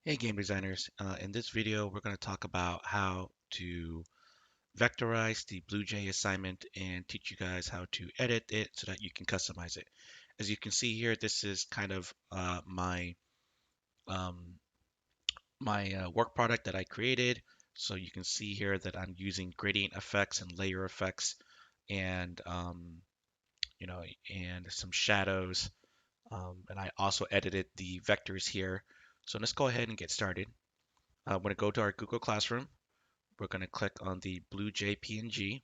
Hey game designers, in this video we're going to talk about how to vectorize the BlueJ assignment and teach you guys how to edit it so that you can customize it. As you can see here, this is kind of um, my work product that I created. So you can see here that I'm using gradient effects and layer effects and you know and some shadows. And I also edited the vectors here. So let's go ahead and get started. I'm going to go to our Google Classroom. We're going to click on the blue JPNG.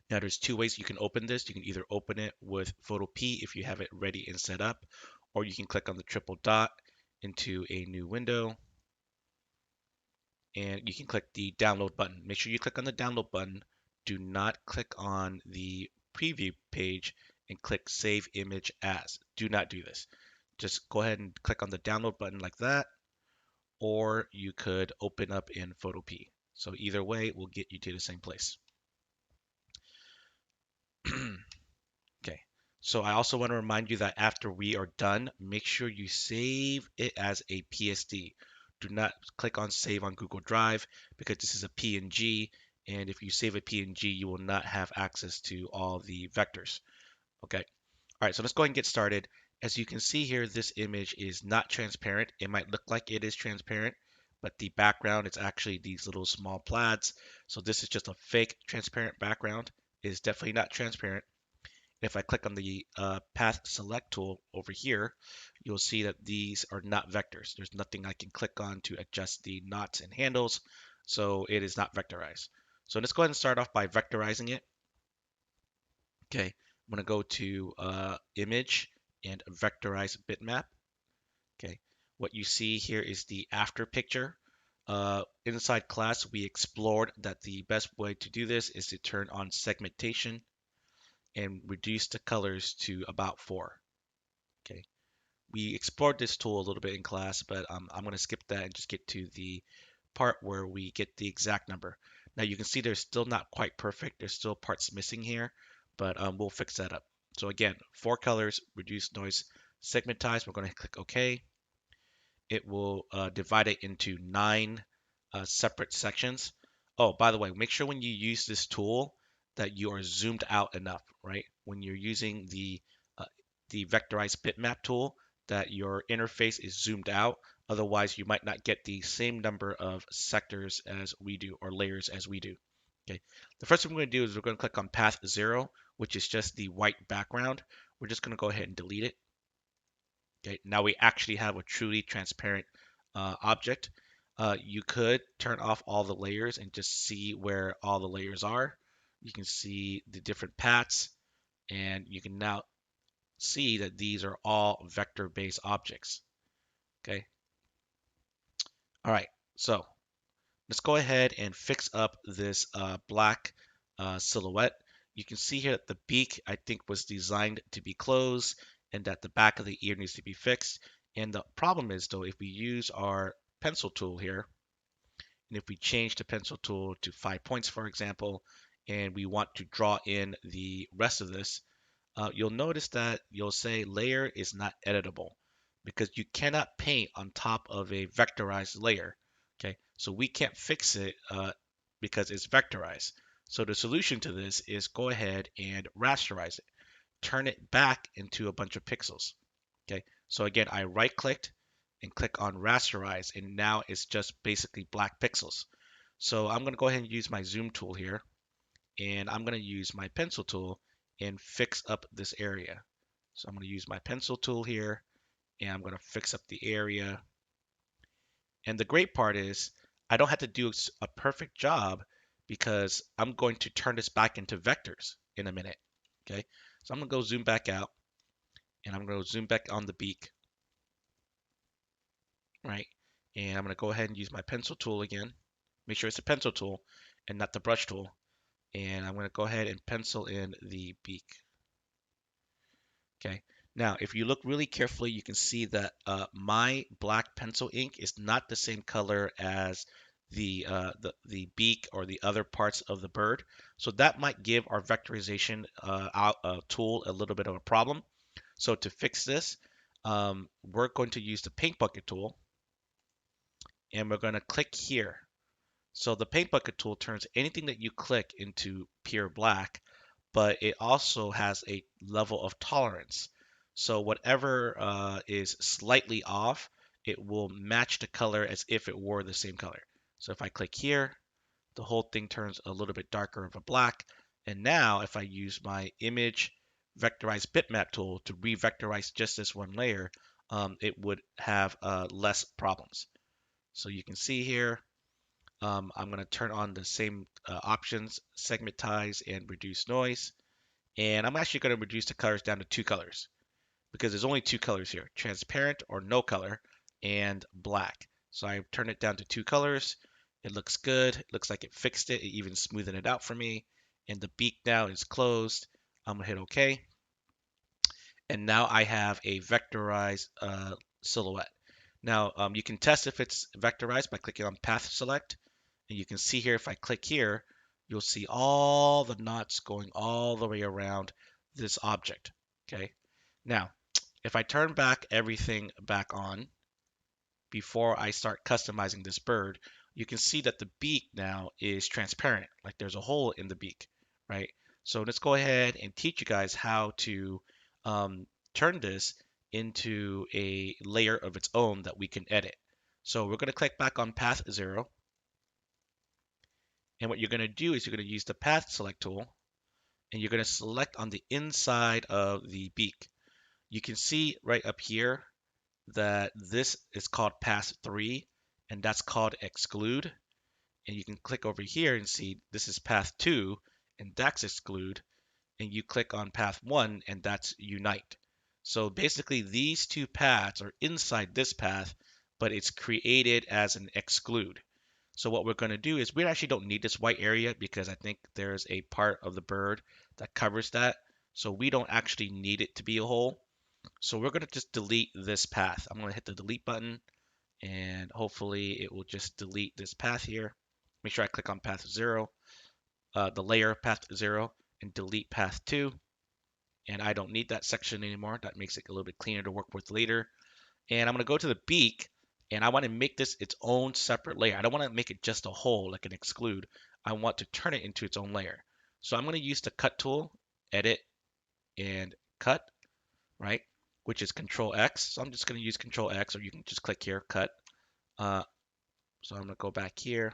Now there's two ways you can open this. You can either open it with Photo P if you have it ready and set up, or you can click on the triple dot into a new window and you can click the download button. Make sure you click on the download button. Do not click on the preview page and click save image as. Do not do this. Just go ahead and click on the download button like that, or you could open up in Photo P. So either way will get you to the same place. Okay, so I also want to remind you that after we are done, make sure you save it as a PSD. Do not click on save on Google Drive because this is a PNG, and if you save a PNG, you will not have access to all the vectors. Okay, all right, so let's go ahead and get started. As you can see here, this image is not transparent. It might look like it is transparent, but the background is actually these little small plaids. So this is just a fake transparent background. It is definitely not transparent. If I click on the path select tool over here, you'll see that these are not vectors. There's nothing I can click on to adjust the knots and handles, so it is not vectorized. So let's go ahead and start off by vectorizing it. Okay, I'm going to go to image and vectorize bitmap. Okay, what you see here is the after picture. Inside class, we explored that the best way to do this is to turn on segmentation and reduce the colors to about 4. Okay, we explored this tool a little bit in class, but I'm going to skip that and just get to the part where we get the exact number. Now you can see there's still not quite perfect. There's still parts missing here, but we'll fix that up. So again, 4 colors, reduce noise, segmentize. We're going to click OK. It will divide it into 9 separate sections. Oh, by the way, make sure when you use this tool that you are zoomed out enough, right? When you're using uh, the vectorized bitmap tool, that your interface is zoomed out. Otherwise, you might not get the same number of sectors as we do or layers as we do. Okay. The first thing we're going to do is we're going to click on path 0, which is just the white background. We're just going to go ahead and delete it. Okay, now we actually have a truly transparent object. You could turn off all the layers and just see where all the layers are. You can see the different paths, and you can now see that these are all vector-based objects. Okay, all right, so let's go ahead and fix up this black silhouette. You can see here that the beak, I think, was designed to be closed and that the back of the ear needs to be fixed. And the problem is, though, if we use our pencil tool here, and if we change the pencil tool to 5 points, for example, and we want to draw in the rest of this, you'll notice that you'll say layer is not editable because you cannot paint on top of a vectorized layer. Okay, so we can't fix it because it's vectorized. So the solution to this is go ahead and rasterize it, turn it back into a bunch of pixels. Okay, so again, I right clicked and click on rasterize, and now it's just basically black pixels. So I'm going to go ahead and use my zoom tool here, and I'm going to use my pencil tool and fix up this area. So I'm going to use my pencil tool here and I'm going to fix up the area. And the great part is I don't have to do a perfect job because I'm going to turn this back into vectors in a minute. Okay, so I'm going to go zoom back out and I'm going to zoom back on the beak, right? And I'm going to go ahead and use my pencil tool again. Make sure it's a pencil tool and not the brush tool. And I'm going to go ahead and pencil in the beak. Okay. Now, if you look really carefully, you can see that my black pencil ink is not the same color as the beak or the other parts of the bird. So that might give our vectorization tool a little bit of a problem. So to fix this, we're going to use the paint bucket tool. and we're going to click here. So the paint bucket tool turns anything that you click into pure black, but it also has a level of tolerance. So whatever is slightly off, it will match the color as if it were the same color. So if I click here, the whole thing turns a little bit darker of a black. And now if I use my image vectorized bitmap tool to re-vectorize just this one layer, it would have less problems. So you can see here, I'm going to turn on the same options, segmentize and reduce noise. And I'm actually going to reduce the colors down to 2 colors because there's only 2 colors here, transparent or no color and black. So I turn it down to 2 colors. It looks good. It looks like it fixed it. It even smoothed it out for me. And the beak now is closed. I'm going to hit OK. And now I have a vectorized silhouette. Now you can test if it's vectorized by clicking on path select. And you can see here, if I click here, you'll see all the knots going all the way around this object. Okay. Now, if I turn back everything back on before I start customizing this bird, you can see that the beak now is transparent, like there's a hole in the beak, right? So let's go ahead and teach you guys how to turn this into a layer of its own that we can edit. So we're going to click back on path 0. And what you're going to do is you're going to use the path select tool and you're going to select on the inside of the beak. You can see right up here that this is called path 3 and that's called exclude. And you can click over here and see this is path 2 and that's exclude. And you click on path 1 and that's unite. So basically these two paths are inside this path, but it's created as an exclude. So what we're going to do is we actually don't need this white area because I think there's a part of the bird that covers that. So we don't actually need it to be a hole. So we're going to just delete this path. I'm going to hit the delete button and hopefully it will just delete this path here. Make sure I click on path 0, the layer path 0 and delete path 2. And I don't need that section anymore. That makes it a little bit cleaner to work with later. And I'm going to go to the beak and I want to make this its own separate layer. I don't want to make it just a hole like an exclude. I want to turn it into its own layer. So I'm going to use the cut tool, edit and cut, right? Which is Control X. So I'm just going to use Control X, or you can just click here, cut. So I'm going to go back here,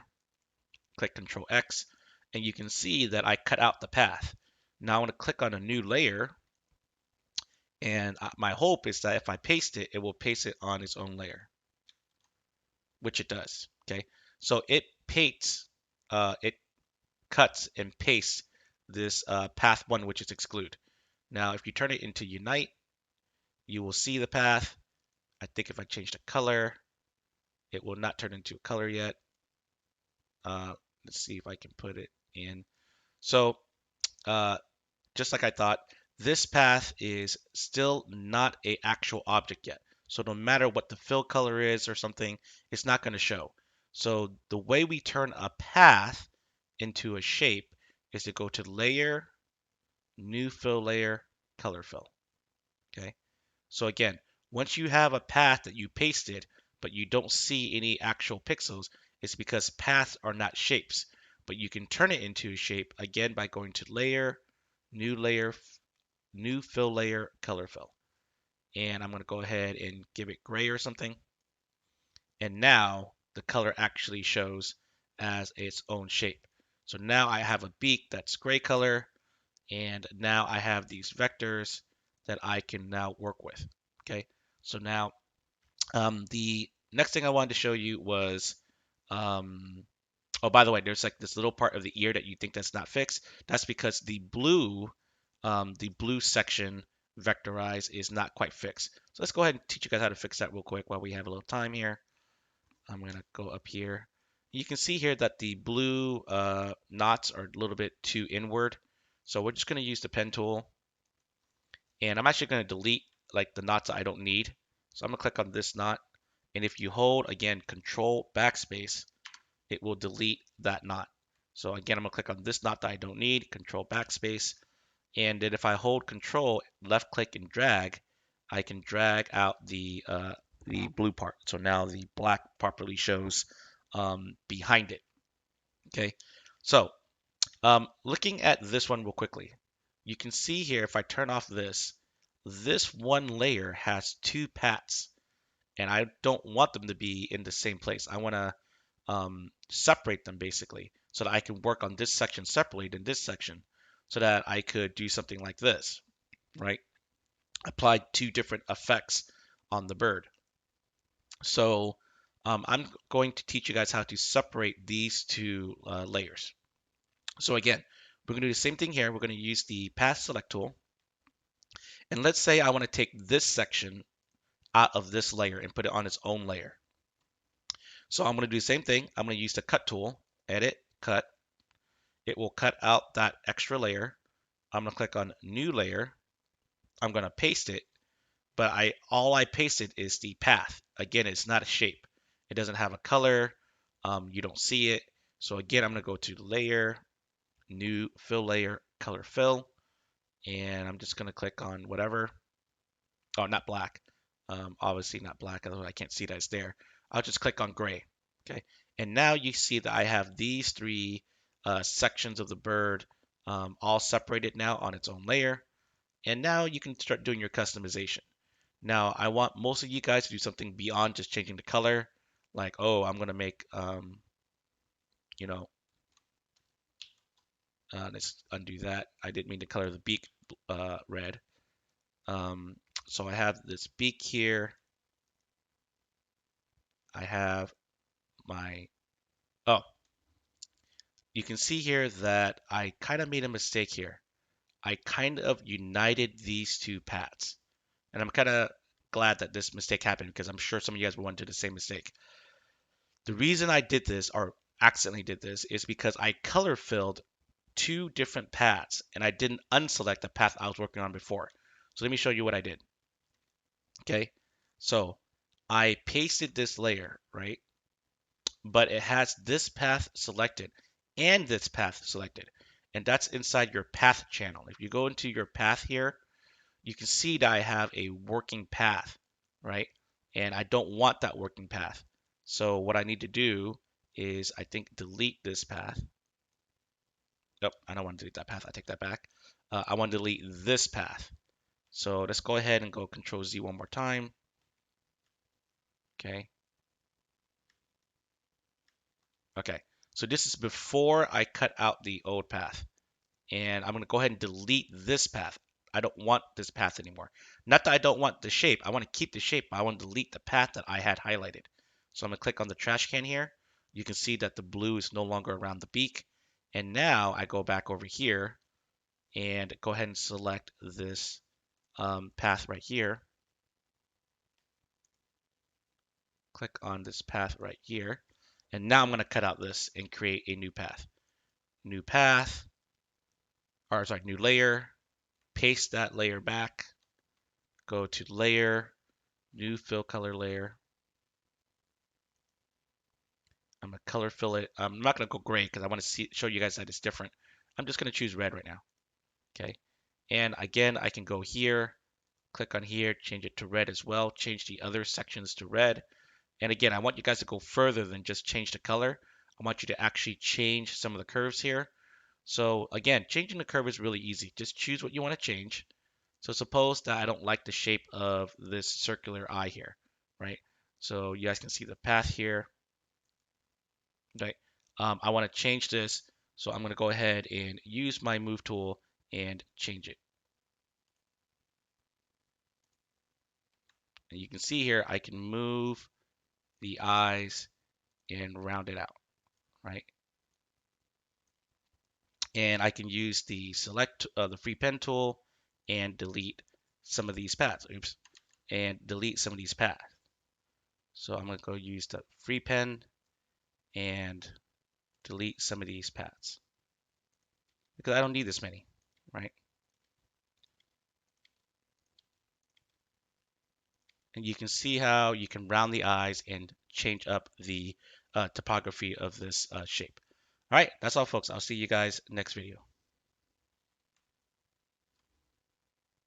click Control X, and you can see that I cut out the path. Now I want to click on a new layer, and my hope is that if I paste it, it will paste it on its own layer, which it does. Okay, so it it cuts and pastes this path 1, which is exclude. Now, if you turn it into unite, you will see the path. I think if I change the color, it will not turn into a color yet. Let's see if I can put it in. So just like I thought, this path is still not a actual object yet. So no matter what the fill color is or something, it's not going to show. So the way we turn a path into a shape is to go to layer, new fill layer, color fill. Okay. So again, once you have a path that you pasted, but you don't see any actual pixels, it's because paths are not shapes. But you can turn it into a shape again by going to layer, new fill layer, color fill. And I'm going to go ahead and give it gray or something. And now the color actually shows as its own shape. So now I have a beak that's gray color, and now I have these vectors that I can now work with. Okay, so now the next thing I wanted to show you was, oh, by the way, there's like this little part of the ear that you think that's not fixed. That's because the blue section vectorize is not quite fixed. So let's go ahead and teach you guys how to fix that real quick while we have a little time here. I'm gonna go up here. You can see here that the blue knots are a little bit too inward. So we're just gonna use the pen tool, and I'm actually gonna delete like the knots I don't need. So I'm gonna click on this knot, and if you hold again Control Backspace, it will delete that knot. So again, I'm gonna click on this knot that I don't need, Control Backspace, and then if I hold Control, left click and drag, I can drag out the the blue part. So now the black properly shows behind it. Okay, so looking at this one real quickly, you can see here if I turn off this one layer has two paths, and I don't want them to be in the same place. I want to separate them basically so that I can work on this section separately than this section so that I could do something like this, right? Apply two different effects on the bird. So I'm going to teach you guys how to separate these two layers. So again, we're going to do the same thing here. We're going to use the path select tool. And let's say I want to take this section out of this layer and put it on its own layer. So I'm going to do the same thing. I'm going to use the cut tool, edit, cut. It will cut out that extra layer. I'm going to click on new layer. I'm going to paste it, but all I pasted is the path. Again, it's not a shape. It doesn't have a color. You don't see it. So again, I'm going to go to layer, new fill layer, color fill, and I'm just going to click on whatever. Oh, not black. Obviously not black, otherwise I can't see that it's there. I'll just click on gray. Okay, and now you see that I have these three sections of the bird all separated now on its own layer. And now you can start doing your customization. Now I want most of you guys to do something beyond just changing the color. Like, oh, I'm gonna make, you know, let's undo that. I didn't mean to color the beak red. So I have this beak here. I have my, oh, you can see here that I kind of made a mistake here. I kind of united these two paths. And I'm kind of glad that this mistake happened because I'm sure some of you guys will want to do the same mistake. The reason I did this or accidentally did this is because I color filled two different paths and I didn't unselect the path I was working on before. So let me show you what I did. Okay, so I pasted this layer, right? But it has this path selected and this path selected. And that's inside your path channel. If you go into your path here, you can see that I have a working path, right? And I don't want that working path. So what I need to do is I think delete this path. Nope, I don't want to delete that path. I take that back. I want to delete this path. So let's go ahead and go Control Z one more time. Okay. Okay. So this is before I cut out the old path. And I'm going to go ahead and delete this path. I don't want this path anymore. Not that I don't want the shape. I want to keep the shape, but I want to delete the path that I had highlighted. So I'm going to click on the trash can here. You can see that the blue is no longer around the beak. And now I go back over here and go ahead and select this path right here. Click on this path right here. And now I'm going to cut out this and create a new path. New path, or sorry, new layer. Paste that layer back. Go to layer, new fill color layer. I'm gonna color fill it. I'm not gonna go gray because I want to show you guys that it's different. I'm just gonna choose red right now. Okay. And again, I can go here, click on here, change it to red as well, change the other sections to red. And again, I want you guys to go further than just change the color. I want you to actually change some of the curves here. So again, changing the curve is really easy. Just choose what you want to change. So suppose that I don't like the shape of this circular eye here, right? So you guys can see the path here, right? I want to change this, so I'm going to go ahead and use my move tool and change it. And you can see here, I can move the eyes and round it out, right? And I can use the the free pen tool and delete some of these paths. Oops, and delete some of these paths. So I'm going to go use the free pen and delete some of these paths because I don't need this many, right? And you can see how you can round the eyes and change up the topography of this shape. All right, that's all, folks. I'll see you guys next video.